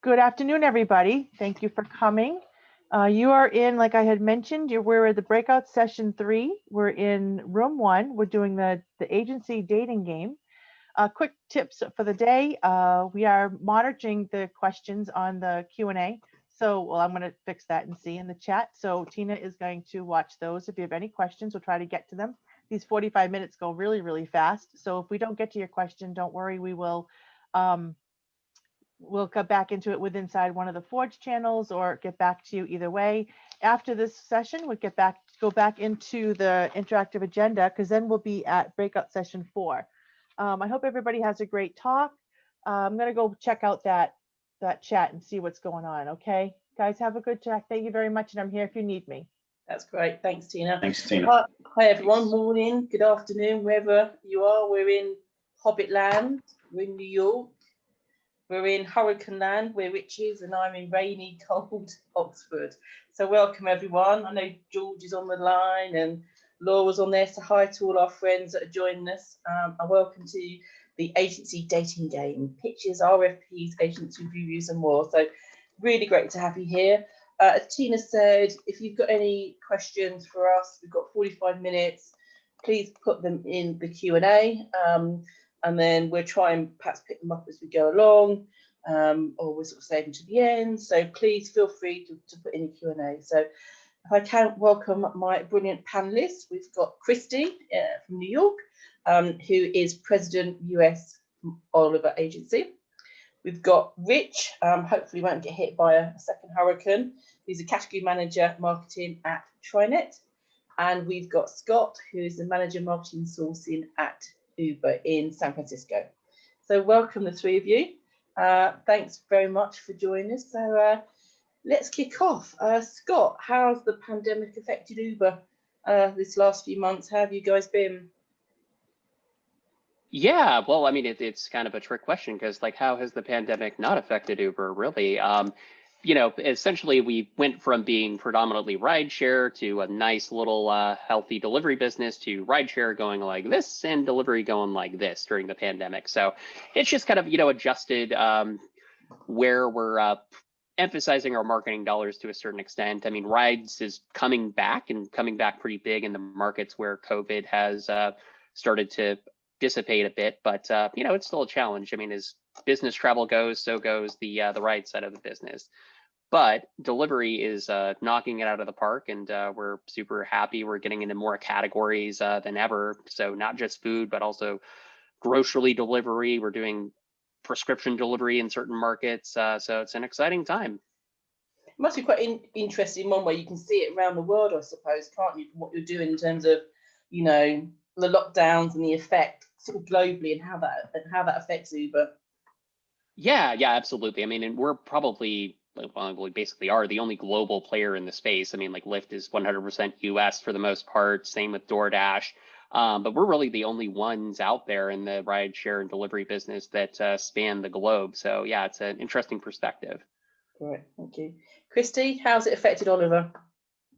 Good afternoon, everybody. Thank you for coming. You are in, like I had mentioned, we're at the breakout session 3. We're in room 1. We're doing the agency dating game. Quick tips for the day. We are monitoring the questions on the Q&A. So, well, I'm going to fix that and see in the chat. So Tina is going to watch those. If you have any questions, we'll try to get to them. These 45 minutes go really, really fast. So if we don't get to your question, don't worry. We'll get back into it with inside one of the Forge channels or get back to you either way. After this session, we'll go back into the interactive agenda because then we'll be at breakout session 4. I hope everybody has a great talk. I'm going to go check out that chat and see what's going on. Okay, guys, have a good chat. Thank you very much. And I'm here if you need me. That's great. Thanks, Tina. Thanks, Tina. Hi, everyone. Morning, good afternoon, wherever you are. We're in Hobbit Land. We're in New York. We're in Hurricane Land, where Rich is, and I'm in rainy, cold Oxford. So welcome, everyone. I know George is on the line and Laura's on there. So hi to all our friends that are joining us. And welcome to the agency dating game. Pitches, RFPs, agency reviews and more. So really great to have you here. As Tina said, if you've got any questions for us, we've got 45 minutes. Please put them in the Q&A. And then we'll try and perhaps pick them up as we go along, or we'll sort of save them to the end. So please feel free to put in the Q&A. So if I can welcome my brilliant panelists, we've got Kristi from New York, who is President US Oliver Agency. We've got Rich, hopefully won't get hit by a second hurricane. He's a category manager marketing at TriNet. And we've got Scott, who is the manager marketing sourcing at Uber in San Francisco. So welcome the three of you. Thanks very much for joining us. So let's kick off. Scott, how's the pandemic affected Uber this last few months? How have you guys been? Yeah, well, I mean, it's kind of a trick question because, like, how has the pandemic not affected Uber, really? You know, essentially, we went from being predominantly rideshare to a nice little healthy delivery business to rideshare going like this and delivery going like this during the pandemic. So it's just kind of, you know, adjusted where we're emphasizing our marketing dollars to a certain extent. I mean, rides is coming back and coming back pretty big in the markets where COVID has started to dissipate a bit, but you know, it's still a challenge. I mean, as business travel goes, so goes the ride side of the business. But delivery is knocking it out of the park, and we're super happy. We're getting into more categories than ever. So not just food, but also grocery delivery. We're doing prescription delivery in certain markets. So it's an exciting time. It must be quite interesting one way. You can see it around the world, I suppose, can't you, from what you're doing in terms of, you know, the lockdowns and the effect sort of globally and how that affects Uber. Yeah, absolutely. I mean, and we're probably, well, we basically are the only global player in the space. I mean, like Lyft is 100% US for the most part, same with DoorDash. But we're really the only ones out there in the ride share and delivery business that span the globe. So yeah, it's an interesting perspective. Great, thank you. Kristi, how's it affected Oliver?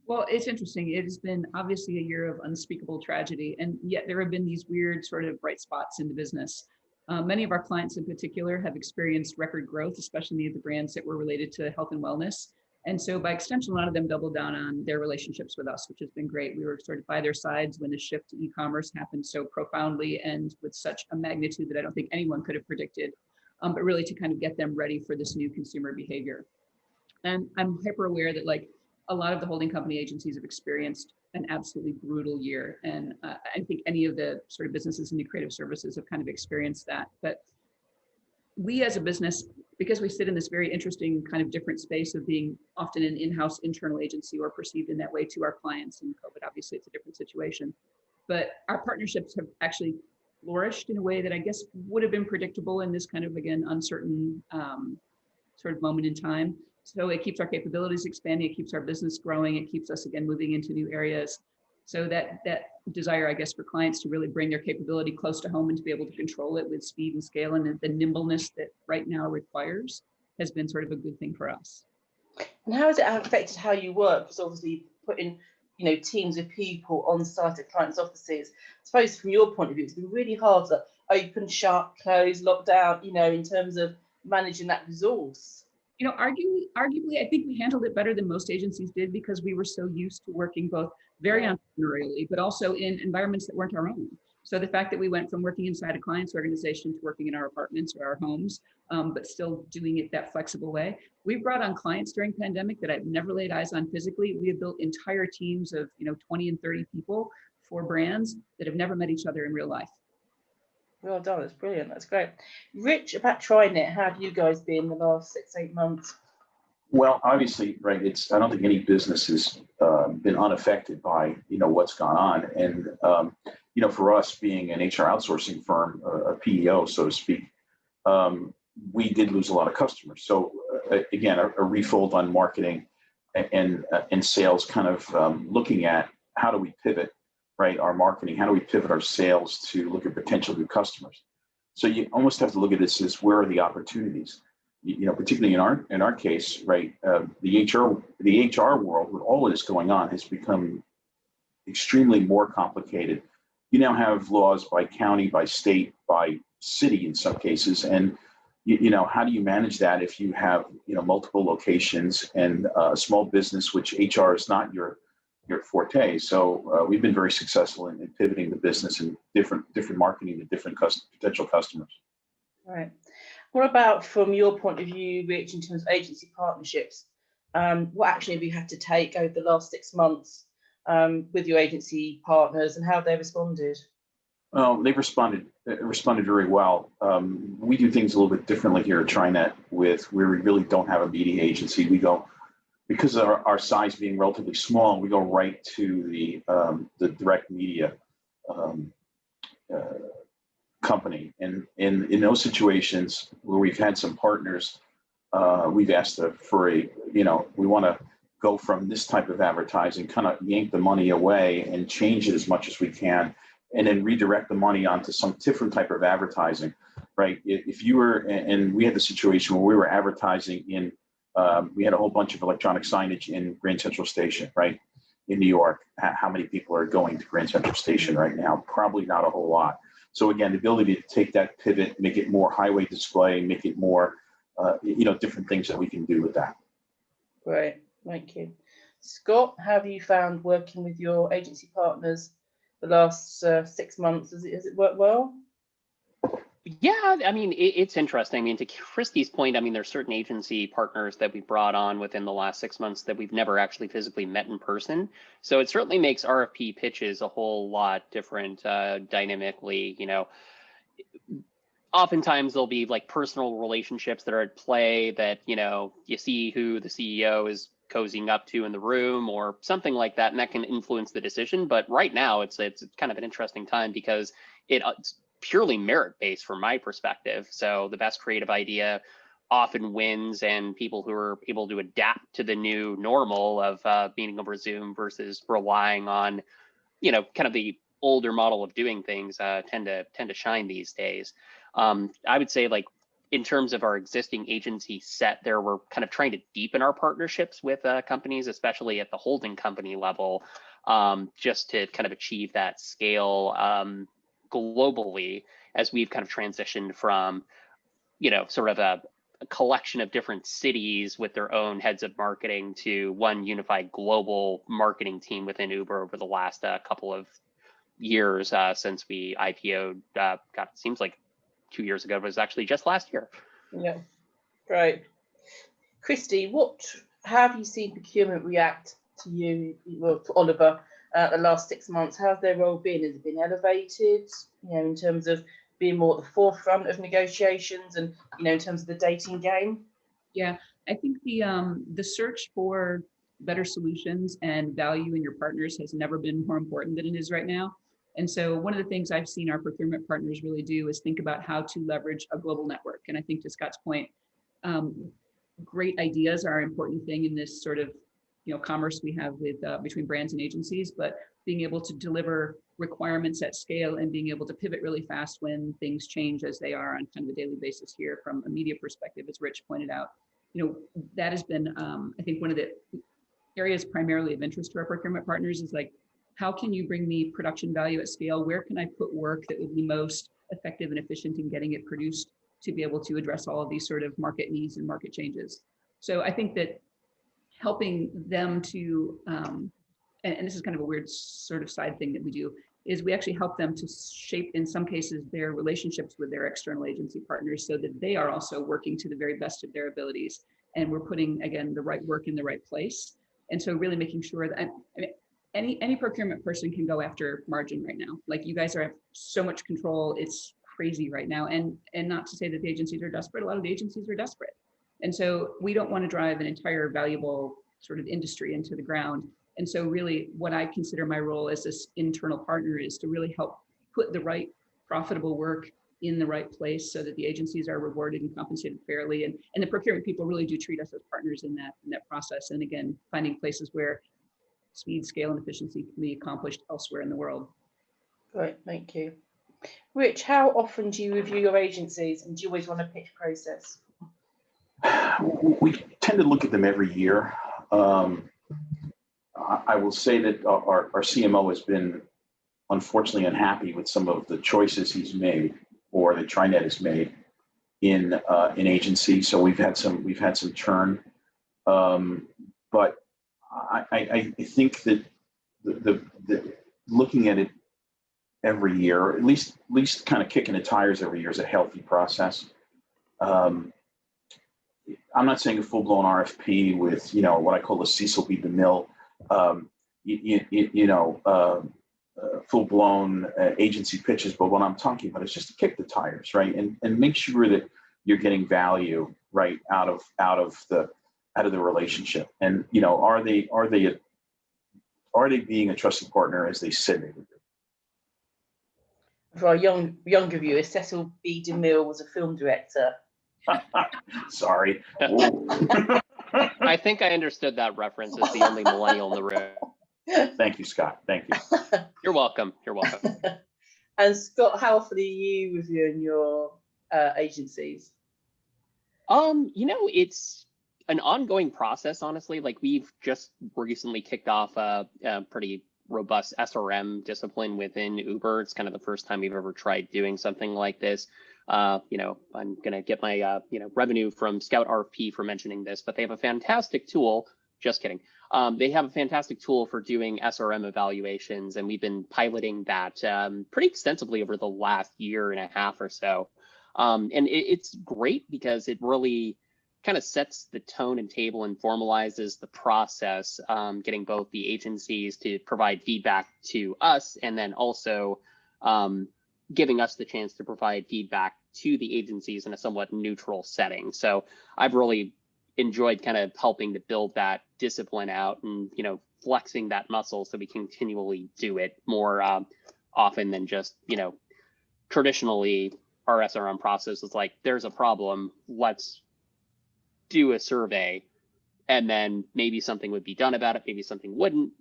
Well, it's interesting. It has been obviously a year of unspeakable tragedy, and yet there have been these weird sort of bright spots in the business. Many of our clients in particular have experienced record growth, especially the brands that were related to health and wellness. And so by extension, a lot of them doubled down on their relationships with us, which has been great. We were sort of by their sides when the shift to e-commerce happened so profoundly and with such a magnitude that I don't think anyone could have predicted, but really to kind of get them ready for this new consumer behavior. And I'm hyper aware that, like, a lot of the holding company agencies have experienced an absolutely brutal year. And I think any of the sort of businesses in the creative services have kind of experienced that. But we as a business, because we sit in this very interesting kind of different space of being often an in-house internal agency or perceived in that way to our clients in COVID, obviously it's a different situation. But our partnerships have actually flourished in a way that I guess would have been predictable in this kind of, again, uncertain sort of moment in time. So it keeps our capabilities expanding, it keeps our business growing, it keeps us, again, moving into new areas. So that desire, I guess, for clients to really bring their capability close to home and to be able to control it with speed and scale and the nimbleness that right now requires has been sort of a good thing for us. And how has it affected how you work? Because obviously putting, you know, teams of people on site at clients' offices, I suppose from your point of view, it's been really hard to open, shut, close, lock down, you know, in terms of managing that resource. Arguably, I think we handled it better than most agencies did because we were so used to working both very entrepreneurially, but also in environments that weren't our own. So the fact that we went from working inside a client's organization to working in our apartments or our homes, but still doing it that flexible way. We've brought on clients during pandemic that I've never laid eyes on physically. We have built entire teams of 20 and 30 people for brands that have never met each other in real life. Well done, that's brilliant, that's great. Rich, about TriNet, how have you guys been the last 6-8 months? Well, obviously, right, I don't think any business has been unaffected by, what's gone on. And, for us being an HR outsourcing firm, a PEO, so to speak, we did lose a lot of customers. So again, a refold on marketing and sales, kind of looking at how do we pivot, right, our marketing, how do we pivot our sales to look at potential new customers? So you almost have to look at this as where are the opportunities? Particularly in our case, right, the HR world with all of this going on has become extremely more complicated. You now have laws by county, by state, by city in some cases, and how do you manage that if you have multiple locations and a small business, which HR is not your forte. So we've been very successful in pivoting the business and different marketing to different potential customers. Right. What about from your point of view, Rich, in terms of agency partnerships? What action have you had to take over the last 6 months with your agency partners, and how have they responded? Well, they've responded very well. We do things a little bit differently here at TriNet, where we really don't have a media agency. We go, because of our size being relatively small, we go right to the direct media company. And in those situations where we've had some partners, we've asked for we want to go from this type of advertising, kind of yank the money away and change it as much as we can, and then redirect the money onto some different type of advertising, right? If you were, and we had the situation where we were advertising in, we had a whole bunch of electronic signage in Grand Central Station, right? In New York. How many people are going to Grand Central Station right now? Probably not a whole lot. So again, the ability to take that pivot, make it more highway display, make it more, different things that we can do with that. Great, thank you. Scott, how have you found working with your agency partners the last 6 months? Has it worked well? Yeah, I mean, it's interesting. I mean, to Kristi's point, I mean, there's certain agency partners that we brought on within the last 6 months that we've never actually physically met in person. So it certainly makes RFP pitches a whole lot different dynamically. Oftentimes there'll be like personal relationships that are at play that, you see who the CEO is cozying up to in the room or something like that, and that can influence the decision. But right now it's kind of an interesting time because it's purely merit-based from my perspective. So the best creative idea often wins, and people who are able to adapt to the new normal of being over Zoom versus relying on, kind of the older model of doing things tend to shine these days. I would say, like, in terms of our existing agency set there, we're kind of trying to deepen our partnerships with companies, especially at the holding company level, just to kind of achieve that scale globally, as we've kind of transitioned from, sort of a collection of different cities with their own heads of marketing to one unified global marketing team within Uber over the last couple of years since we IPO'd. It seems like 2 years ago, but it was actually just last year. Yeah, great. Kristi, how have you seen procurement react to you, to Oliver, the last 6 months? How's their role been? Has it been elevated, in terms of being more at the forefront of negotiations and, in terms of the dating game? Yeah, I think the search for better solutions and value in your partners has never been more important than it is right now. And so one of the things I've seen our procurement partners really do is think about how to leverage a global network. And I think, to Scott's point, great ideas are an important thing in this sort of commerce we have with between brands and agencies, but being able to deliver requirements at scale and being able to pivot really fast when things change, as they are on kind of a daily basis here from a media perspective, as Rich pointed out, that has been, I think, one of the areas primarily of interest to our procurement partners is like, how can you bring me production value at scale? Where can I put work that would be most effective and efficient in getting it produced to be able to address all of these sort of market needs and market changes? So I think that helping them to, and this is kind of a weird sort of side thing that we do, is we actually help them to shape, in some cases, their relationships with their external agency partners so that they are also working to the very best of their abilities. And we're putting, again, the right work in the right place. And so really making sure that, I mean, any procurement person can go after margin right now. Like, you guys have so much control, it's crazy right now. And not to say that the agencies are desperate, a lot of the agencies are desperate. And so we don't want to drive an entire valuable sort of industry into the ground. And so really what I consider my role as this internal partner is to really help put the right profitable work in the right place so that the agencies are rewarded and compensated fairly. And the procurement people really do treat us as partners in that process. And again, finding places where speed, scale, and efficiency can be accomplished elsewhere in the world. Great, thank you. Rich, how often do you review your agencies, and do you always run a pitch process? We tend to look at them every year. I will say that our CMO has been unfortunately unhappy with some of the choices he's made, or that TriNet has made in agency. So we've had some churn, but I think that the looking at it every year, at least kind of kicking the tires every year, is a healthy process. I'm not saying a full-blown RFP with, what I call a Cecil B. DeMille, full-blown agency pitches, but what I'm talking about is just to kick the tires, right, and make sure that you're getting value right out of the relationship, and are they being a trusted partner as they said they would be. For our younger viewers, Cecil B. DeMille was a film director. Sorry. I think I understood that reference as the only millennial in the room. Thank you, Scott. Thank you. You're welcome. You're welcome. And Scott, how often are you reviewing your agencies? It's an ongoing process, honestly. Like, we've just recently kicked off a pretty robust SRM discipline within Uber. It's kind of the first time we've ever tried doing something like this. I'm going to get my, revenue from Scout RFP for mentioning this, but they have a fantastic tool. Just kidding. They have a fantastic tool for doing SRM evaluations, and we've been piloting that pretty extensively over the last year and a half or so. And it's great because it really kind of sets the tone and table and formalizes the process, getting both the agencies to provide feedback to us, and then also giving us the chance to provide feedback to the agencies in a somewhat neutral setting. So I've really enjoyed kind of helping to build that discipline out and, flexing that muscle so we continually do it more often than just, traditionally our SRM process is like, there's a problem, let's do a survey, and then maybe something would be done about it, maybe something wouldn't.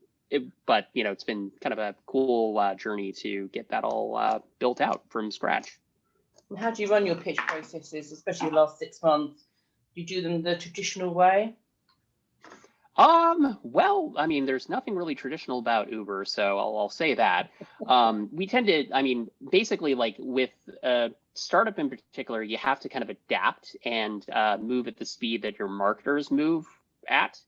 But it's been kind of a cool journey to get that all built out from scratch. And how do you run your pitch processes, especially the last 6 months? Do you do them the traditional way? Well, I mean, there's nothing really traditional about Uber, so I'll say that. We tend to, basically, like with a startup in particular, you have to kind of adapt and move at the speed that your marketers move at,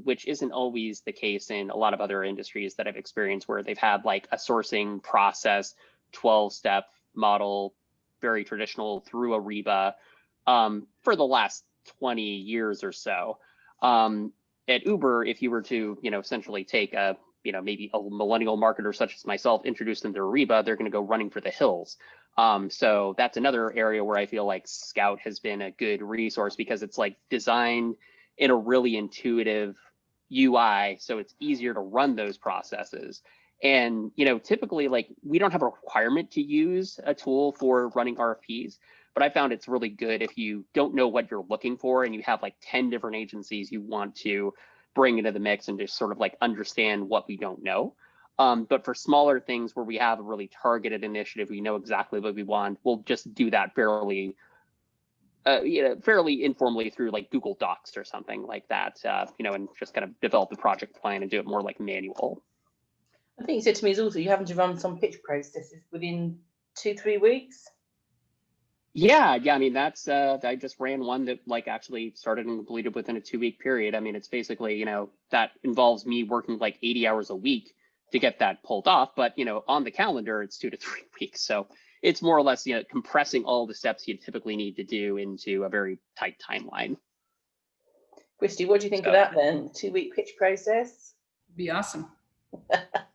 which isn't always the case in a lot of other industries that I've experienced, where they've had like a sourcing process, 12-step model, very traditional through Ariba, for the last 20 years or so. At Uber, if you were to, essentially take a, maybe a millennial marketer such as myself, introduce them to Ariba, they're going to go running for the hills. So that's another area where I feel like Scout has been a good resource, because it's like designed in a really intuitive UI, so it's easier to run those processes. And, typically, like, we don't have a requirement to use a tool for running RFPs, but I found it's really good if you don't know what you're looking for and you have like 10 different agencies you want to bring into the mix and just sort of like understand what we don't know. But for smaller things where we have a really targeted initiative, we know exactly what we want, we'll just do that fairly informally through like Google Docs or something like that, and just kind of develop the project plan and do it more like manual. I think you said to me is also you having to run some pitch processes within 2-3 weeks. Yeah, I mean, that's, I just ran one that like actually started and completed within a 2-week period. I mean, it's basically, that involves me working like 80 hours a week to get that pulled off. But, on the calendar, it's 2 to 3 weeks. So it's more or less, compressing all the steps you typically need to do into a very tight timeline. Kristi, what do you think of that then? 2-week pitch process? Be awesome.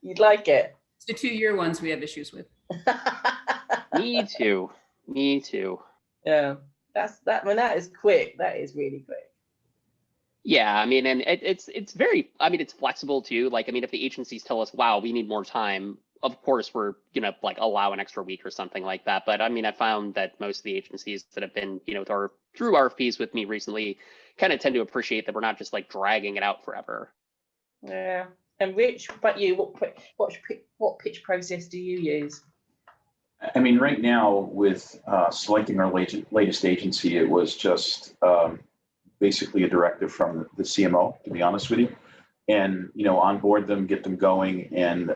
You'd like it? It's the 2-year ones we have issues with. Me too. Me too. Yeah, that is quick. That is really quick. Yeah, I mean, and it's very, I mean, it's flexible too. Like, I mean, if the agencies tell us, wow, we need more time, of course, we're gonna like allow an extra week or something like that. But I mean, I found that most of the agencies that have been, through RFPs with me recently kind of tend to appreciate that we're not just like dragging it out forever. Yeah. And Rich, but you, what pitch process do you use? I mean, right now with selecting our latest agency, it was just basically a directive from the CMO, to be honest with you, and, onboard them, get them going, and,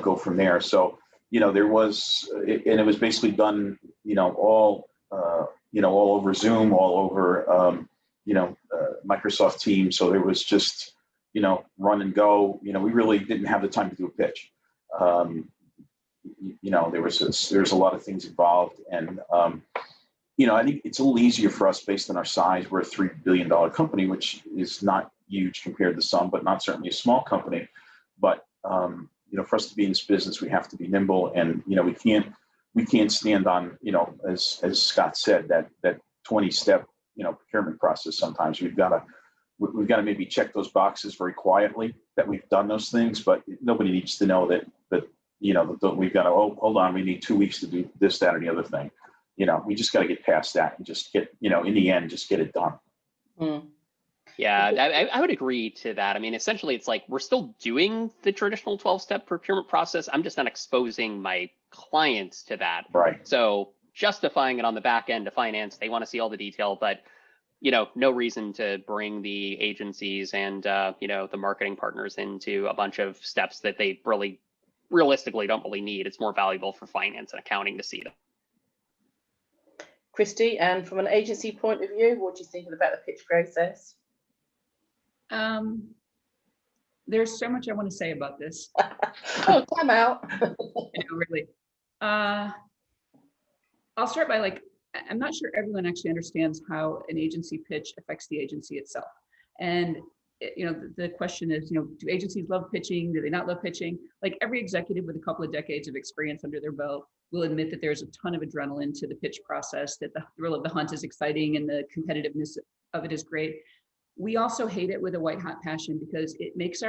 go from there. So, there was, and it was basically done, all over Zoom, all over, Microsoft Teams. So there was just, run and go. We really didn't have the time to do a pitch. There's a lot of things involved, and I think it's a little easier for us based on our size. We're a $3 billion company, which is not huge compared to some, but not certainly a small company. But for us to be in this business, we have to be nimble, and we can't stand on as Scott said, that 20-step procurement process. Sometimes we've got to maybe check those boxes very quietly that we've done those things, but nobody needs to know that we've got to, hold on, we need 2 weeks to do this, that, or the other thing. We just got to get past that and just get, in the end, just get it done. Mm. Yeah, I would agree to that. I mean, essentially, it's like we're still doing the traditional 12-step procurement process. I'm just not exposing my clients to that. Right. So justifying it on the back end to finance, they want to see all the detail, but no reason to bring the agencies and the marketing partners into a bunch of steps that they really realistically don't really need. It's more valuable for finance and accounting to see them. Kristi, and from an agency point of view, what do you think about the pitch process? There's so much I want to say about this. Oh, time out. Really. I'll start by I'm not sure everyone actually understands how an agency pitch affects the agency itself. And the question is, do agencies love pitching? Do they not love pitching? Like every executive with a couple of decades of experience under their belt will admit that there's a ton of adrenaline to the pitch process, that the thrill of the hunt is exciting and the competitiveness of it is great. We also hate it with a white hot passion because it makes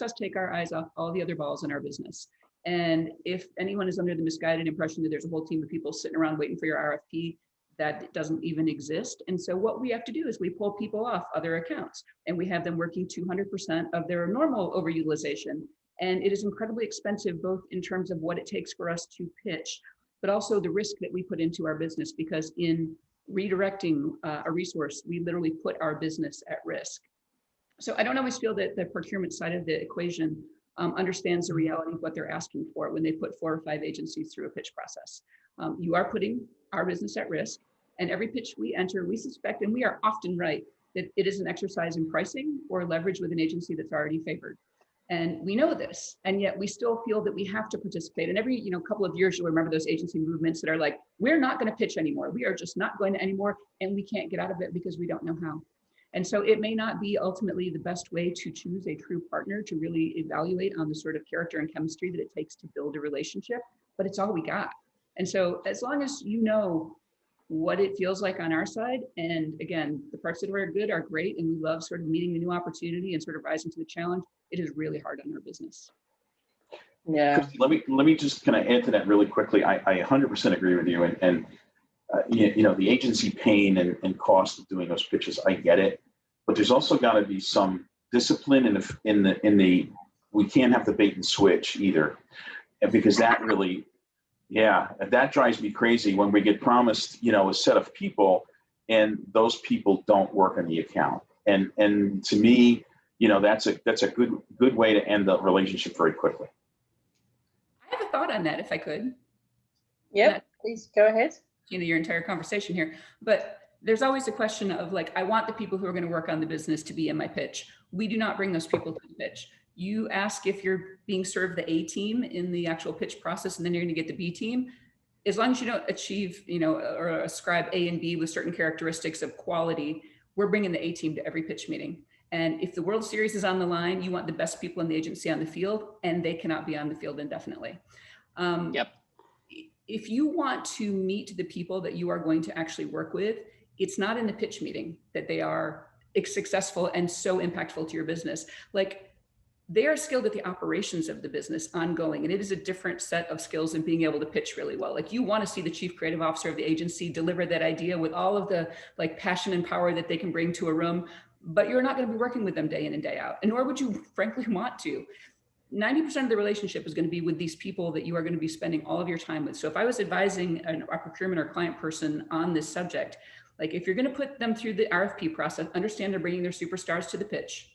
us take our eyes off all the other balls in our business. And if anyone is under the misguided impression that there's a whole team of people sitting around waiting for your RFP, that doesn't even exist. And so what we have to do is we pull people off other accounts and we have them working 200% of their normal overutilization. And it is incredibly expensive, both in terms of what it takes for us to pitch, but also the risk that we put into our business, because in redirecting a resource, we literally put our business at risk. So I don't always feel that the procurement side of the equation understands the reality of what they're asking for when they put 4 or 5 agencies through a pitch process. You are putting our business at risk, and every pitch we enter, we suspect, and we are often right, that it is an exercise in pricing or leverage with an agency that's already favored. And we know this, and yet we still feel that we have to participate. And every couple of years, you'll remember those agency movements that are like, we're not going to pitch anymore. We are just not going to anymore, and we can't get out of it because we don't know how. And so it may not be ultimately the best way to choose a true partner to really evaluate on the sort of character and chemistry that it takes to build a relationship, but it's all we got. And so as long as you know what it feels like on our side, and again, the parts that are good are great, and we love sort of meeting the new opportunity and sort of rising to the challenge, it is really hard on our business. Yeah. Kristi, let me just kind of add to that really quickly. I 100% agree with you, and the agency pain and cost of doing those pitches, I get it, but there's also got to be some discipline in the we can't have the bait and switch either, and because that really, that drives me crazy when we get promised a set of people and those people don't work on the account, and to me, that's a good way to end the relationship very quickly. I have a thought on that, if I could. Yeah. Please go ahead. Your entire conversation here, but there's always a question of like, I want the people who are going to work on the business to be in my pitch. We do not bring those people to the pitch. You ask if you're being served the A team in the actual pitch process, and then you're going to get the B team. As long as you don't achieve, or ascribe A and B with certain characteristics of quality, we're bringing the A team to every pitch meeting. And if the World Series is on the line, you want the best people in the agency on the field, and they cannot be on the field indefinitely. Yep. If you want to meet the people that you are going to actually work with, it's not in the pitch meeting that they are successful and so impactful to your business. Like, they are skilled at the operations of the business ongoing, and it is a different set of skills than being able to pitch really well. Like, you want to see the chief creative officer of the agency deliver that idea with all of the like passion and power that they can bring to a room, but you're not going to be working with them day in and day out, and nor would you frankly want to. 90% of the relationship is going to be with these people that you are going to be spending all of your time with. So if I was advising a procurement or client person on this subject, like, if you're going to put them through the RFP process, understand they're bringing their superstars to the pitch.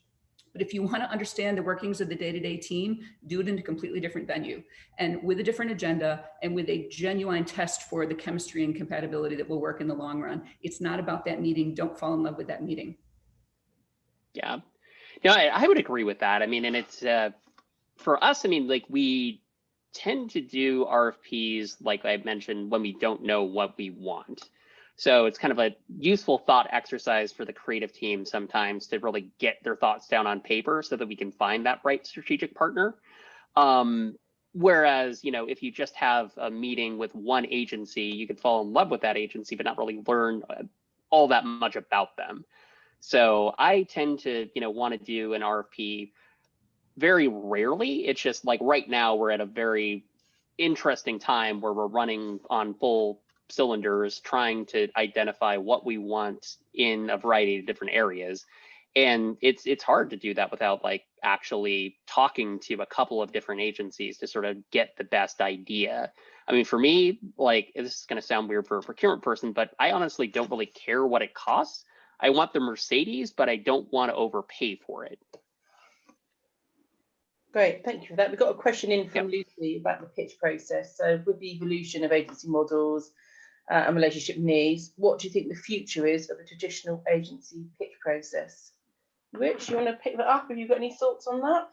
But if you want to understand the workings of the day-to-day team, do it in a completely different venue and with a different agenda and with a genuine test for the chemistry and compatibility that will work in the long run. It's not about that meeting. Don't fall in love with that meeting. Yeah. No, I would agree with that. I mean, and it's, for us, I mean, like, we tend to do RFPs, like I mentioned, when we don't know what we want. So it's kind of a useful thought exercise for the creative team sometimes to really get their thoughts down on paper so that we can find that right strategic partner. Whereas, if you just have a meeting with one agency, you could fall in love with that agency, but not really learn all that much about them. So I tend to, want to do an RFP very rarely. It's just like right now we're at a very interesting time where we're running on full cylinders trying to identify what we want in a variety of different areas. And it's hard to do that without like actually talking to a couple of different agencies to sort of get the best idea. I mean, for me, like, this is going to sound weird for a procurement person, but I honestly don't really care what it costs. I want the Mercedes, but I don't want to overpay for it. Great, thank you for that. We've got a question in from Lucy about the pitch process. So with the evolution of agency models and relationship needs, what do you think the future is of the traditional agency pitch process? Rich, you want to pick that up? Have you got any thoughts on that?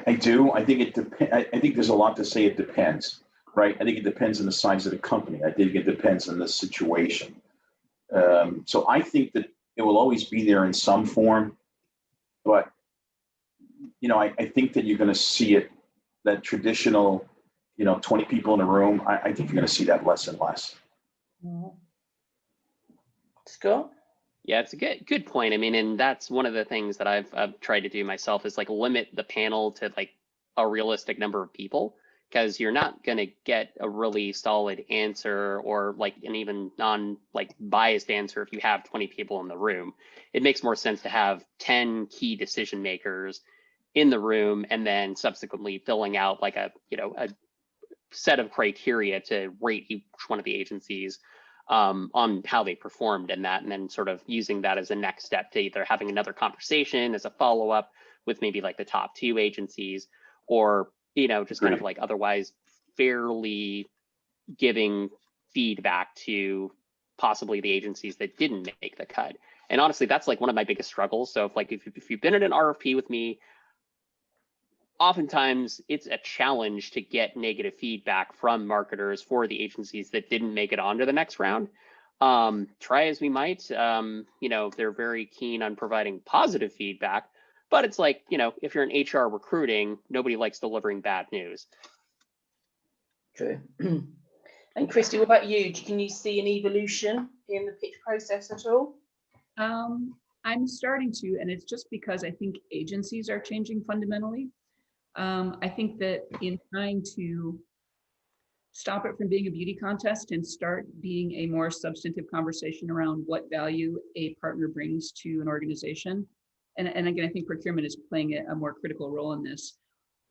I do. I think it depends. I think there's a lot to say. It depends, right? I think it depends on the size of the company. I think it depends on the situation. So I think that it will always be there in some form, but I think that you're going to see it, that traditional, 20 people in a room. I think you're going to see that less and less. Scott? Yeah, it's a good point. I mean, and that's one of the things that I've tried to do myself is like limit the panel to like a realistic number of people, because you're not going to get a really solid answer or like an even biased answer if you have 20 people in the room. It makes more sense to have 10 key decision makers in the room and then subsequently filling out like a set of criteria to rate each one of the agencies on how they performed in that, and then sort of using that as a next step to either having another conversation as a follow-up with maybe like the top 2 agencies, or just kind of like otherwise fairly giving feedback to possibly the agencies that didn't make the cut. And honestly, that's like one of my biggest struggles. So if you've been in an RFP with me, oftentimes it's a challenge to get negative feedback from marketers for the agencies that didn't make it onto the next round. Try as we might, they're very keen on providing positive feedback, but it's like, if you're in HR recruiting, nobody likes delivering bad news. True. And Kristi, what about you? Can you see an evolution in the pitch process at all? I'm starting to, and it's just because I think agencies are changing fundamentally. I think that in trying to stop it from being a beauty contest and start being a more substantive conversation around what value a partner brings to an organization. And again, I think procurement is playing a more critical role in this.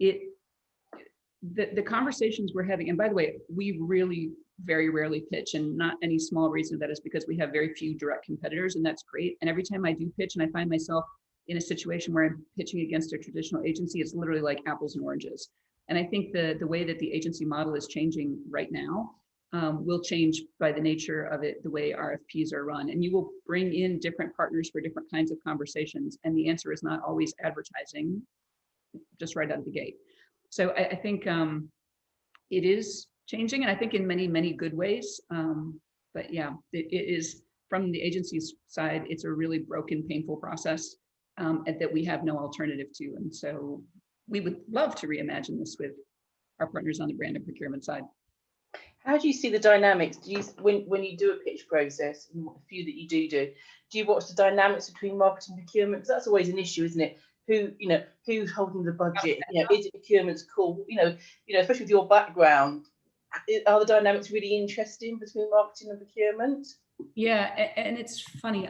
The conversations we're having, and by the way, we really very rarely pitch, and not any small reason that is because we have very few direct competitors, and that's great. And every time I do pitch and I find myself in a situation where I'm pitching against a traditional agency, it's literally like apples and oranges. And I think the way that the agency model is changing right now will change by the nature of it, the way RFPs are run. And you will bring in different partners for different kinds of conversations. And the answer is not always advertising just right out of the gate. So I think it is changing, and I think in many, many good ways. But yeah, it is, from the agency's side, it's a really broken, painful process and that we have no alternative to. And so we would love to reimagine this with our partners on the brand and procurement side. How do you see the dynamics? Do you, when you do a pitch process, and a few that you do you watch the dynamics between marketing and procurement? Because that's always an issue, isn't it? Who's holding the budget? Is it procurement's call? Especially with your background, are the dynamics really interesting between marketing and procurement? Yeah, and it's funny.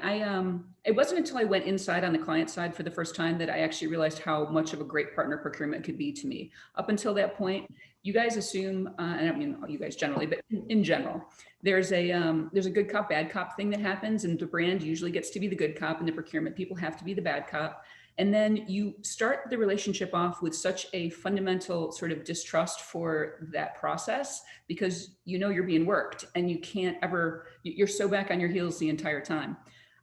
It wasn't until I went inside on the client side for the first time that I actually realized how much of a great partner procurement could be to me. Up until that point, you guys assume, and I don't mean you guys generally, but in general, there's a good cop, bad cop thing that happens, and the brand usually gets to be the good cop, and the procurement people have to be the bad cop. And then you start the relationship off with such a fundamental sort of distrust for that process, because you're being worked and you can't ever, you're so back on your heels the entire time.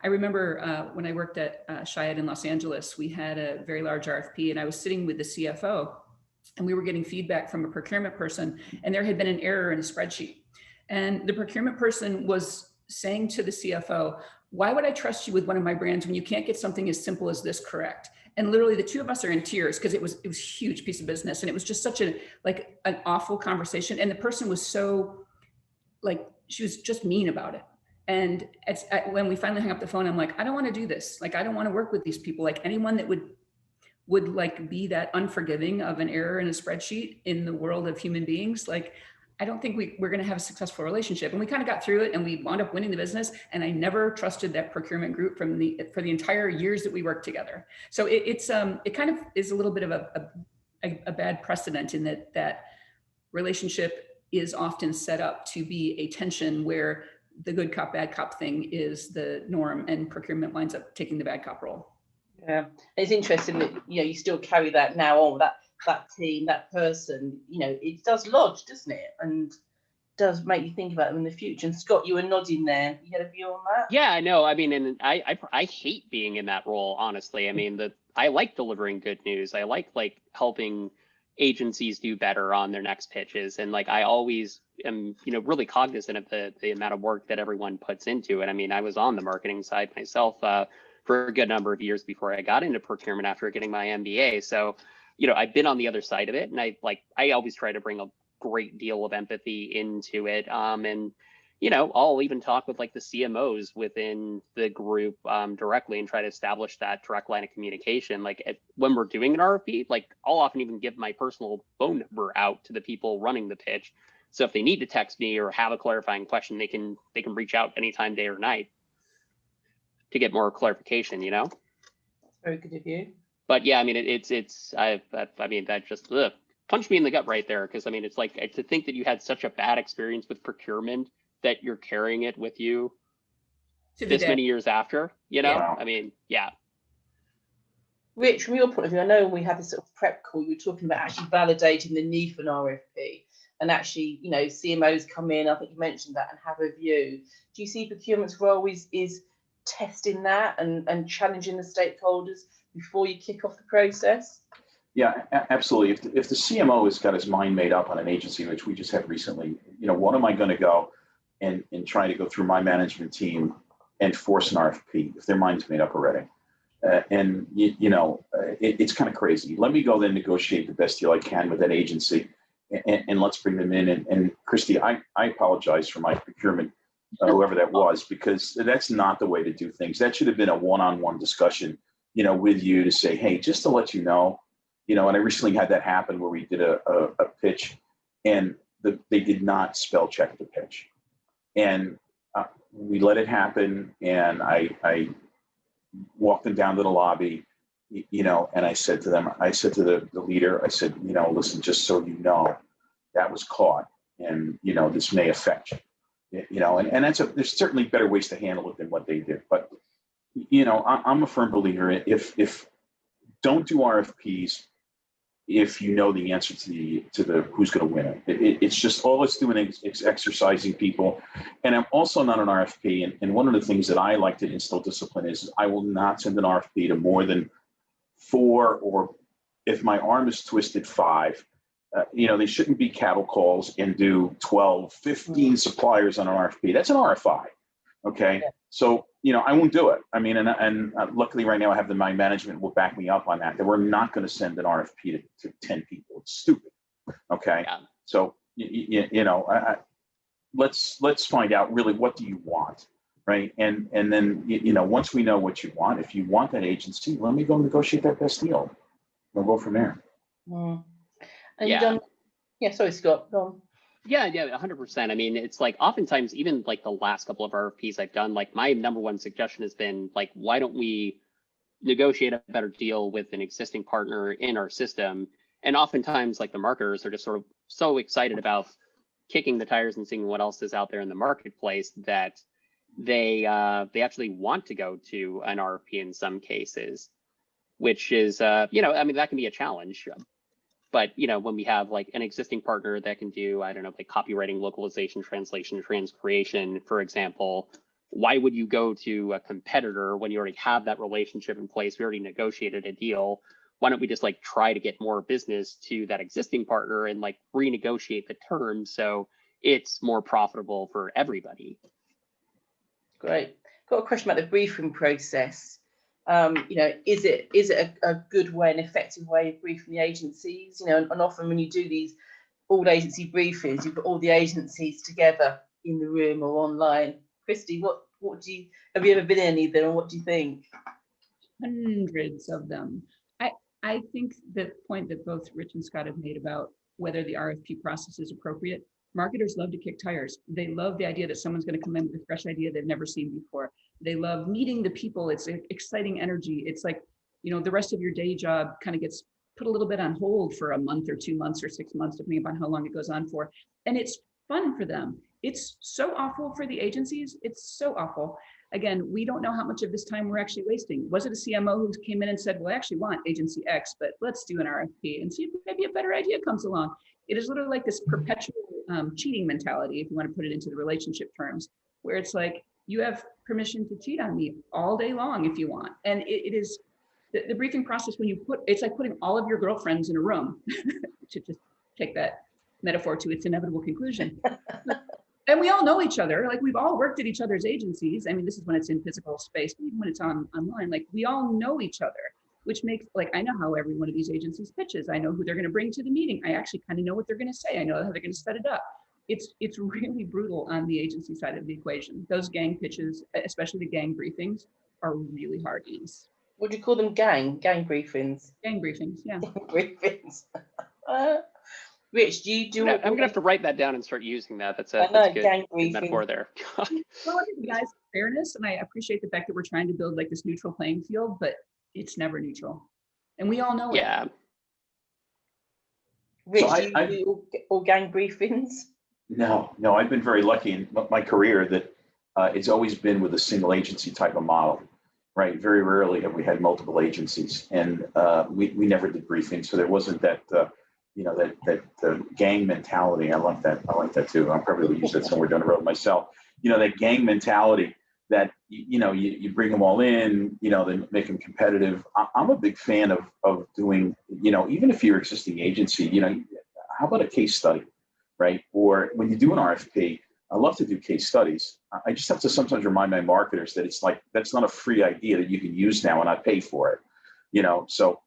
I remember when I worked at Chiat in Los Angeles, we had a very large RFP, and I was sitting with the CFO, and we were getting feedback from a procurement person, and there had been an error in a spreadsheet. And the procurement person was saying to the CFO, "Why would I trust you with one of my brands when you can't get something as simple as this correct?" And literally the two of us are in tears, because it was a huge piece of business, and it was just such an awful conversation. And the person was so she was just mean about it. And when we finally hung up the phone, I'm like, I don't want to do this. I don't want to work with these people. Anyone that would be that unforgiving of an error in a spreadsheet in the world of human beings, I don't think we're going to have a successful relationship. And we kind of got through it, and we wound up winning the business. And I never trusted that procurement group for the entire years that we worked together. So it kind of is a little bit of a bad precedent in that relationship is often set up to be a tension where the good cop, bad cop thing is the norm, and procurement winds up taking the bad cop role. Yeah, it's interesting that you still carry that now on, that team, that person. It does lodge, doesn't it? And does make you think about them in the future. And Scott, you were nodding there. You had a view on that? Yeah, I know. I mean, and I hate being in that role, honestly. I mean, I like delivering good news. I like helping agencies do better on their next pitches, and I always am really cognizant of the amount of work that everyone puts into it. I mean, I was on the marketing side myself for a good number of years before I got into procurement after getting my MBA. So I've been on the other side of it, and I always try to bring a great deal of empathy into it. And I'll even talk with the CMOs within the group directly and try to establish that direct line of communication. When we're doing an RFP, I'll often even give my personal phone number out to the people running the pitch. So if they need to text me or have a clarifying question, they can reach out anytime, day or night, to get more clarification. That's very good of you. But yeah, I mean, that just punched me in the gut right there. Because I mean, it's to think that you had such a bad experience with procurement that you're carrying it with you this many years after, Yeah. I mean, yeah. Rich, from your point of view, I know when we had this sort of prep call, you were talking about actually validating the need for an RFP, and actually, CMOs come in, I think you mentioned that, and have a view. Do you see procurement's role is testing that and challenging the stakeholders before you kick off the process? Yeah, absolutely. If the CMO has got his mind made up on an agency, which we just had recently, what am I going to go and try to go through my management team and force an RFP if their mind's made up already? It's kind of crazy. Let me go then negotiate the best deal I can with that agency, and let's bring them in. And Kristi, I apologize for my procurement, whoever that was, because that's not the way to do things. That should have been a one-on-one discussion, with you to say, hey, just to let you know, and I recently had that happen where we did a pitch, and they did not spell check the pitch. And we let it happen, and I walked them down to the lobby, and I said to them, the leader, I said, listen, just so you know, that was caught, and, this may affect you, and there's certainly better ways to handle it than what they did. But, I'm a firm believer, if don't do RFPs if you know the answer to the who's going to win it. It's just all it's doing is exercising people. And I'm also not an RFP. And one of the things that I like to instill discipline is I will not send an RFP to more than 4, or if my arm is twisted, 5. They shouldn't be cattle calls and do 12, 15 suppliers on an RFP. That's an RFI. Okay. Yeah. So, I won't do it. I mean, and luckily right now I have my management will back me up on that we're not going to send an RFP to 10 people. It's stupid. Okay. Yeah. So, let's find out really what do you want, right? And then, once we know what you want, if you want that agency, let me go negotiate that best deal. We'll go from there. And sorry, Scott, go on. Yeah, 100%. I mean, it's like oftentimes, even like the last couple of RFPs I've done, like my number one suggestion has been like, why don't we negotiate a better deal with an existing partner in our system? And oftentimes, like the marketers are just sort of so excited about kicking the tires and seeing what else is out there in the marketplace that they actually want to go to an RFP in some cases, which is, I mean, that can be a challenge. But, when we have like an existing partner that can do, I don't know, like copywriting, localization, translation, transcreation, for example, why would you go to a competitor when you already have that relationship in place? We already negotiated a deal. Why don't we just like try to get more business to that existing partner and like renegotiate the terms so it's more profitable for everybody? Great. Got a question about the briefing process. Is it a good way, an effective way of briefing the agencies? And often when you do these all agency briefings, you've got all the agencies together in the room or online. Kristi, what have you ever been in any of them, and what do you think? Hundreds of them. I think the point that both Rich and Scott have made about whether the RFP process is appropriate, marketers love to kick tires. They love the idea that someone's going to come in with a fresh idea they've never seen before. They love meeting the people. It's exciting energy. It's like, the rest of your day job kind of gets put a little bit on hold for a month or 2 months or 6 months, depending upon how long it goes on for. And it's fun for them. It's so awful for the agencies. It's so awful. Again, we don't know how much of this time we're actually wasting. Was it a CMO who came in and said, well, I actually want agency X, but let's do an RFP and see if maybe a better idea comes along. It is literally like this perpetual cheating mentality, if you want to put it into the relationship terms, where it's like, you have permission to cheat on me all day long if you want. And it is the briefing process when it's like putting all of your girlfriends in a room to just take that metaphor to its inevitable conclusion. And we all know each other. Like, we've all worked at each other's agencies. I mean, this is when it's in physical space, but even when it's online, like, we all know each other, which makes, like, I know how every one of these agencies pitches. I know who they're going to bring to the meeting. I actually kind of know what they're going to say. I know how they're going to set it up. It's really brutal on the agency side of the equation. Those gang pitches, especially the gang briefings, are really hard ones. What do you call them? Gang briefings? Gang briefings, yeah. Briefings. Rich, do you do? I'm gonna have to write that down and start using that. That's good metaphor there. Well, I think, guys, fairness, and I appreciate the fact that we're trying to build like this neutral playing field, but it's never neutral, and we all know it. Rich, do you do all gang briefings? No, I've been very lucky in my career that it's always been with a single agency type of model, right? Very rarely have we had multiple agencies, and we never did briefings, so there wasn't that. That gang mentality. I like that too. I'll probably use that somewhere down the road myself. That gang mentality that, you bring them all in, then make them competitive. I'm a big fan of doing, even if you're an existing agency, how about a case study, right? Or when you do an RFP, I love to do case studies. I just have to sometimes remind my marketers that it's like, that's not a free idea that you can use now and I pay for it, so,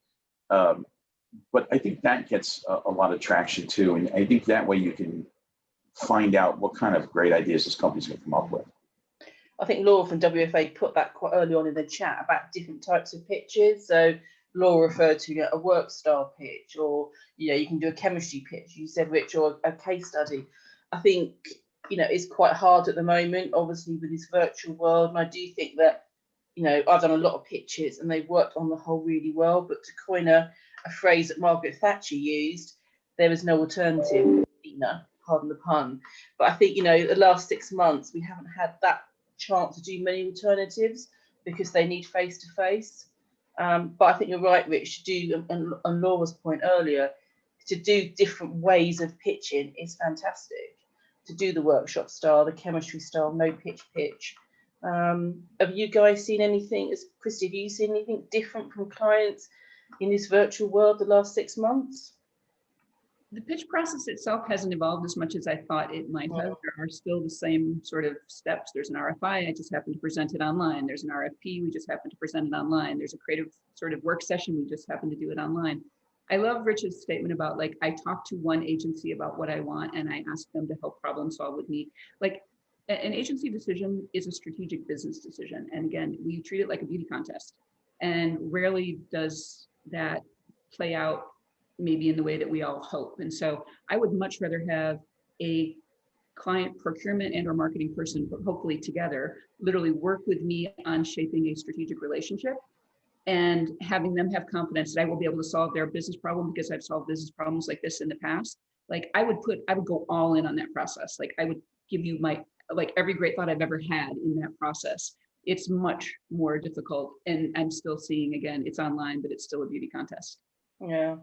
but I think that gets a lot of traction too. And I think that way you can find out what kind of great ideas this company's going to come up with. I think Laura from WFA put that quite early on in the chat about different types of pitches. So Laura referred to a work style pitch, or, you can do a chemistry pitch, you said, Rich, or a case study. I think, it's quite hard at the moment, obviously, with this virtual world. And I do think that, I've done a lot of pitches and they've worked on the whole really well, but to coin a phrase that Margaret Thatcher used, there is no alternative, pardon the pun. But I think, the last 6 months, we haven't had that chance to do many alternatives because they need face-to-face. But I think you're right, Rich, to do, and Laura's point earlier, to do different ways of pitching is fantastic. To do the workshop style, the chemistry style, no pitch. Have you guys seen anything, as Kristi, have you seen anything different from clients in this virtual world the last 6 months? The pitch process itself hasn't evolved as much as I thought it might have. There are still the same sort of steps. There's an RFI, I just happen to present it online. There's an RFP, we just happen to present it online. There's a creative sort of work session, we just happen to do it online. I love Rich's statement about, like, I talk to one agency about what I want and I ask them to help problem solve with me. Like, an agency decision is a strategic business decision. And again, we treat it like a beauty contest. And rarely does that play out maybe in the way that we all hope. And so I would much rather have a client procurement and or marketing person, but hopefully together, literally work with me on shaping a strategic relationship and having them have confidence that I will be able to solve their business problem because I've solved business problems like this in the past. Like I would go all in on that process. Like I would give you my, like every great thought I've ever had in that process. It's much more difficult. And I'm still seeing, again, it's online, but it's still a beauty contest. Yeah.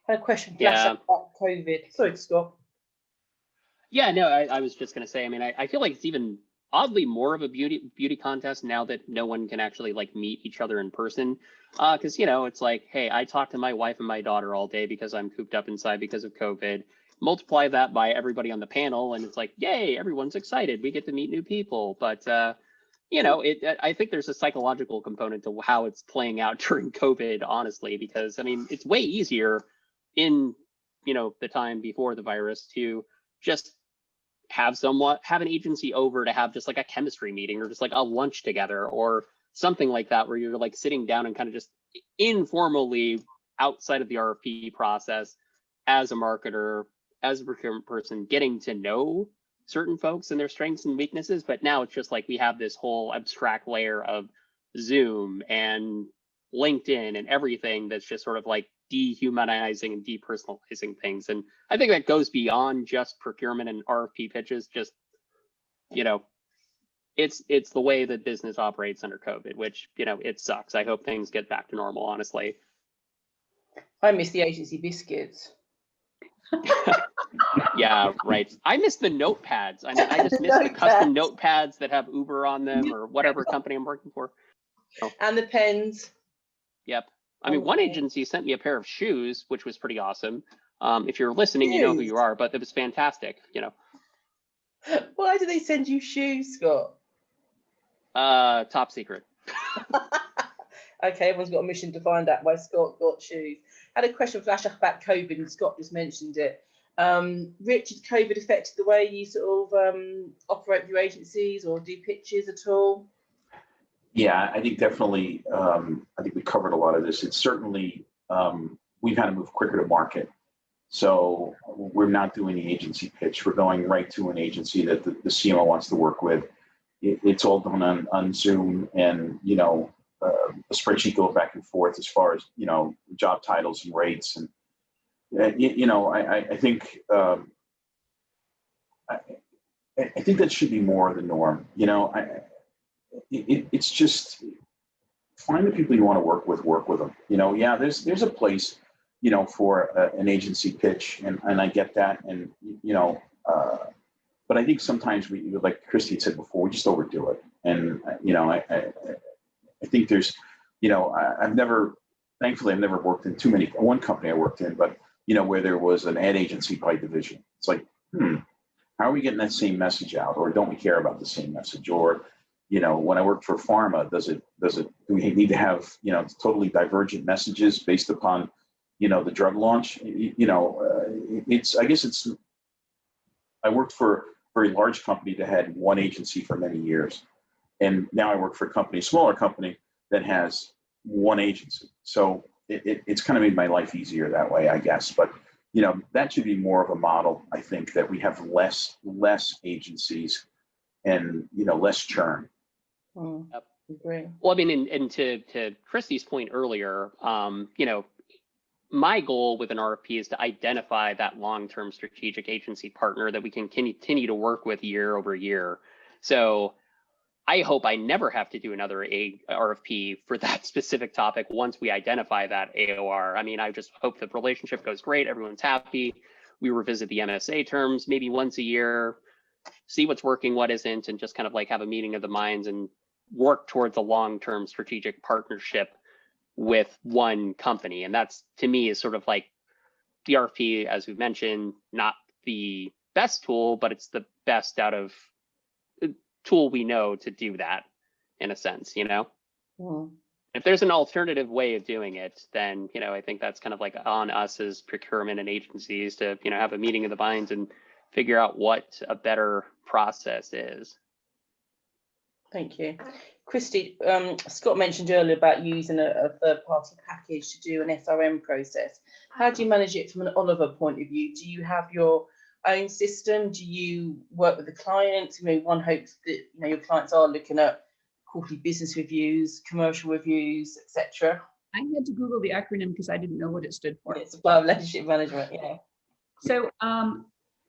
I had a question flash up about COVID. Sorry, Scott. Yeah, no, I was just going to say, I mean, I feel like it's even oddly more of a beauty contest now that no one can actually like meet each other in person. Because, you know, it's like, hey, I talk to my wife and my daughter all day because I'm cooped up inside because of COVID. Multiply that by everybody on the panel and it's like, yay, everyone's excited. We get to meet new people. But, you know, I think there's a psychological component to how it's playing out during COVID, honestly, because, I mean, it's way easier in, you know, the time before the virus to just have an agency over to have just like a chemistry meeting or just like a lunch together or something like that, where you're like sitting down and kind of just informally outside of the RFP process as a marketer, as a procurement person, getting to know certain folks and their strengths and weaknesses. But now it's just like we have this whole abstract layer of Zoom and LinkedIn and everything that's just sort of like dehumanizing and depersonalizing things. And I think that goes beyond just procurement and RFP pitches. Just, you know, it's the way that business operates under COVID, which, you know, it sucks. I hope things get back to normal, honestly. I miss the agency biscuits. Yeah, right. I miss the notepads. I mean, I just miss the custom notepads that have Uber on them or whatever company I'm working for. Oh. And the pens. Yep. I mean, one agency sent me a pair of shoes, which was pretty awesome. If you're listening, you know who you are, but it was fantastic, you know. Why do they send you shoes, Scott? Top secret. Okay, everyone's got a mission to find out why Scott got shoes. I had a question flash up about COVID, and Scott just mentioned it. Rich, has COVID affected the way you sort of operate with your agencies or do pitches at all? Yeah, I think definitely, I think we covered a lot of this. It's certainly, we've had to move quicker to market. So we're not doing the agency pitch. We're going right to an agency that the CMO wants to work with. It's all done on Zoom and, you know, a spreadsheet goes back and forth as far as, you know, job titles and rates. And, you know, I think, I think that should be more of the norm. You know, it's just find the people you want to work with them. You know, yeah, there's a place, you know, for an agency pitch, and I get that, and you know, but I think sometimes we, like Kristi said before, we just overdo it, and you know, I think there's, you know, thankfully I've never worked in one company I worked in, but you know, where there was an ad agency by division. It's like, how are we getting that same message out, or don't we care about the same message, or you know, when I worked for pharma, do we need to have, you know, totally divergent messages based upon, you know, the drug launch? You know, I worked for a very large company that had one agency for many years. And now I work for a smaller company that has one agency. So it's kind of made my life easier that way, I guess. But, you know, that should be more of a model. I think that we have less agencies and, you know, less churn. Yep. Great. Well, I mean, and to Kristi's point earlier, you know, my goal with an RFP is to identify that long-term strategic agency partner that we can continue to work with year over year. So I hope I never have to do another RFP for that specific topic once we identify that AOR. I mean, I just hope the relationship goes great, everyone's happy. We revisit the MSA terms maybe once a year, see what's working, what isn't, and just kind of like have a meeting of the minds and work towards a long-term strategic partnership with one company. And that's, to me, is sort of like the RFP, as we've mentioned, not the best tool, but it's the best out of tool we know to do that, in a sense, you know? Mm. If there's an alternative way of doing it, then, you know, I think that's kind of like on us as procurement and agencies to, you know, have a meeting of the minds and figure out what a better process is. Thank you. Kristi, Scott mentioned earlier about using a third-party package to do an SRM process. How do you manage it from an Oliver point of view? Do you have your own system? Do you work with the clients? You know, one hopes that, you know, your clients are looking at quarterly business reviews, commercial reviews, etc. I had to Google the acronym because I didn't know what it stood for. It's about relationship management, yeah. So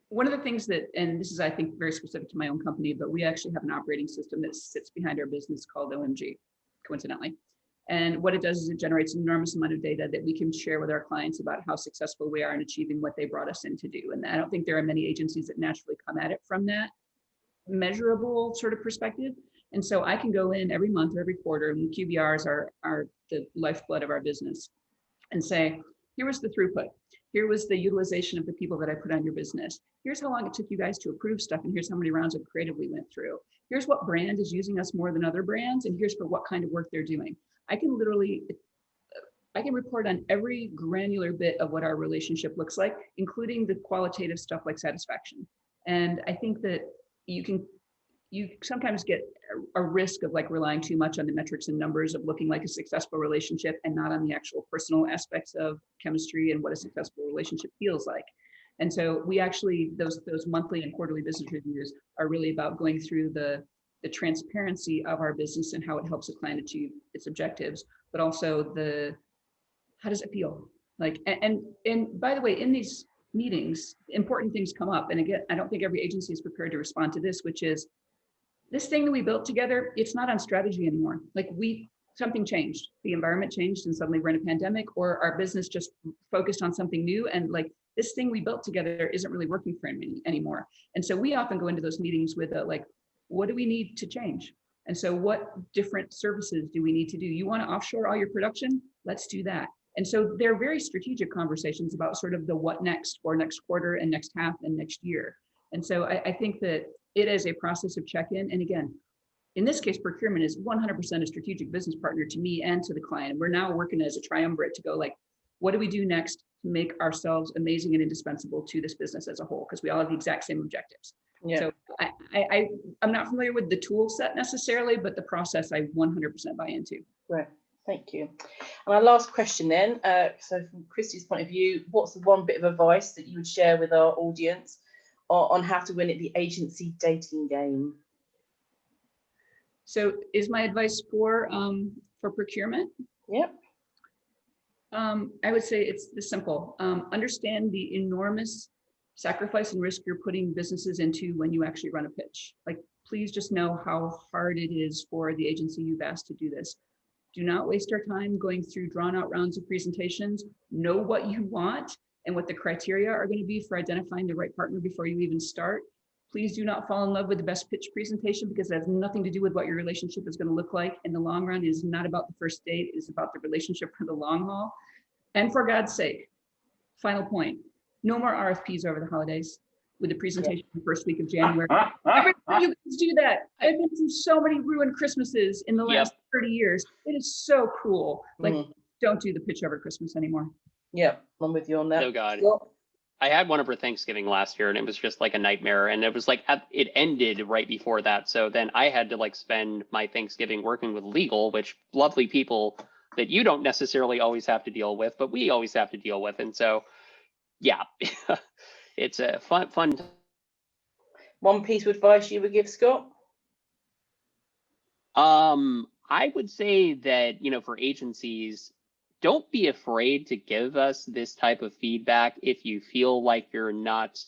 one of the things that, and this is, I think, very specific to my own company, but we actually have an operating system that sits behind our business called OMG, coincidentally. And what it does is it generates an enormous amount of data that we can share with our clients about how successful we are in achieving what they brought us in to do. And I don't think there are many agencies that naturally come at it from that measurable sort of perspective. And so I can go in every month or every quarter, and QBRs are the lifeblood of our business, and say, here was the throughput. Here was the utilization of the people that I put on your business. Here's how long it took you guys to approve stuff, and here's how many rounds of creative we went through. Here's what brand is using us more than other brands, and here's for what kind of work they're doing. I can report on every granular bit of what our relationship looks like, including the qualitative stuff like satisfaction. And I think that you sometimes get a risk of like relying too much on the metrics and numbers of looking like a successful relationship and not on the actual personal aspects of chemistry and what a successful relationship feels like. And so we actually, those monthly and quarterly business reviews are really about going through the transparency of our business and how it helps a client achieve its objectives, but also how does it feel? Like, and by the way, in these meetings, important things come up. And again, I don't think every agency is prepared to respond to this, which is, this thing that we built together, it's not on strategy anymore. Like something changed. The environment changed and suddenly we're in a pandemic, or our business just focused on something new. And like this thing we built together isn't really working for me anymore. And so we often go into those meetings with like, what do we need to change? And so what different services do we need to do? You want to offshore all your production? Let's do that. And so they're very strategic conversations about sort of the what next for next quarter and next half and next year. And so I think that it is a process of check-in. And again, in this case, procurement is 100% a strategic business partner to me and to the client. We're now working as a triumvirate to go like, what do we do next to make ourselves amazing and indispensable to this business as a whole? Because we all have the exact same objectives. Yeah. So I'm not familiar with the tool set necessarily, but the process I 100% buy into. Right. Thank you. And our last question then, so from Kristi's point of view, what's the one bit of advice that you would share with our audience on how to win at the agency dating game? So is my advice for procurement? Yep. I would say it's this simple. Understand the enormous sacrifice and risk you're putting businesses into when you actually run a pitch. Like, please just know how hard it is for the agency you've asked to do this. Do not waste our time going through drawn out rounds of presentations. Know what you want and what the criteria are going to be for identifying the right partner before you even start. Please do not fall in love with the best pitch presentation, because that has nothing to do with what your relationship is going to look like in the long run. It is not about the first date. It is about the relationship for the long haul. And for God's sake, final point, no more RFPs over the holidays with the presentation the first week of January. Every time you guys do that, I've been through so many ruined Christmases in the last 30 years. It is so cruel. Like, don't do the pitch over Christmas anymore. Yeah, I'm with you on that. Oh God. I had one over Thanksgiving last year, and it was just like a nightmare. And it was like, it ended right before that. So then I had to like spend my Thanksgiving working with legal, which lovely people that you don't necessarily always have to deal with, but we always have to deal with. And so, yeah, it's a fun. One piece of advice you would give, Scott? I would say that, you know, for agencies, don't be afraid to give us this type of feedback if you feel like you're not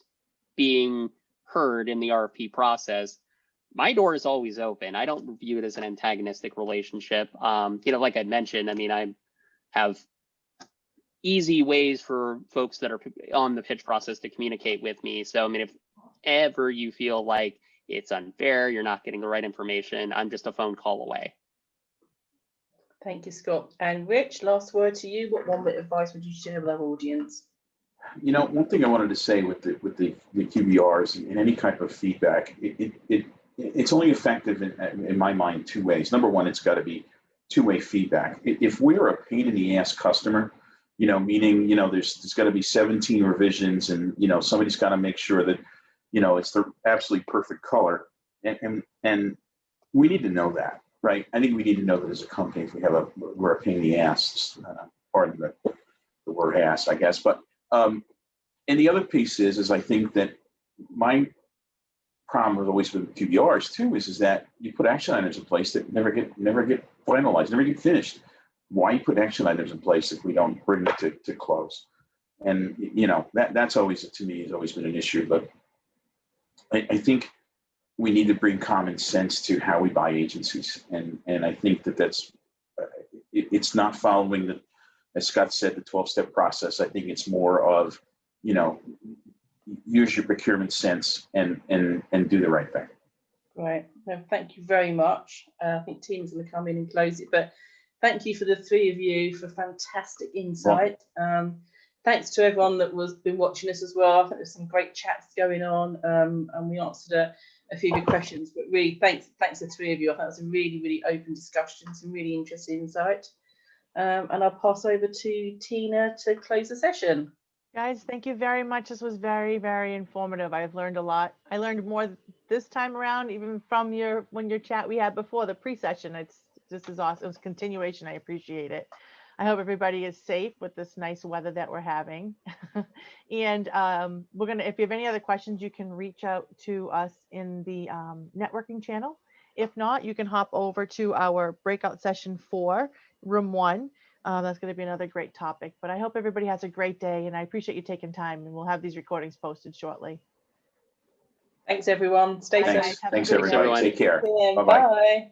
being heard in the RFP process. my door is always open. I don't view it as an antagonistic relationship. Like I mentioned, I mean, I have easy ways for folks that are on the pitch process to communicate with me. So, I mean, if ever you feel like it's unfair, you're not getting the right information, I'm just a phone call away. Thank you, Scott. And Rich, last word to you. What one bit of advice would you share with our audience? One thing I wanted to say with the QBRs and any type of feedback, it's only effective in my mind two ways. Number one, it's got to be two-way feedback. If we're a pain in the ass customer, meaning there's got to be 17 revisions, and somebody's got to make sure that it's the absolutely perfect color, and we need to know that, right? I think we need to know that as a company, if we're a pain in the ass, pardon the word ass, I guess, but. And the other piece is I think that my problem with always with QBRs too is that you put action items in place that never get finalized, never get finished. Why put action items in place if we don't bring it to close? And that's always, to me, has always been an issue. But I think we need to bring common sense to how we buy agencies, and I think that's it's not following the, as Scott said, the 12-step process. I think it's more of, use your procurement sense and do the right thing. Right. No, thank you very much. I think Tina's going to come in and close it, but thank you for the three of you for fantastic insight. Thanks to everyone that was been watching us as well. I think there's some great chats going on, and we answered a few good questions. But really, thanks to the three of you. I think it was a really, really open discussion, some really interesting insight. And I'll pass over to Tina to close the session. Guys, thank you very much. This was very, very informative. I've learned a lot. I learned more this time around, even from your chat we had before the pre-session. This is awesome. It was continuation. I appreciate it. I hope everybody is safe with this nice weather that we're having. And if you have any other questions, you can reach out to us in the networking channel. If not, you can hop over to our breakout session 4, room 1. That's going to be another great topic. But I hope everybody has a great day, and I appreciate you taking time, and we'll have these recordings posted shortly. Thanks, everyone. Stay safe. Thanks, everybody. Take care. Bye-bye. Bye.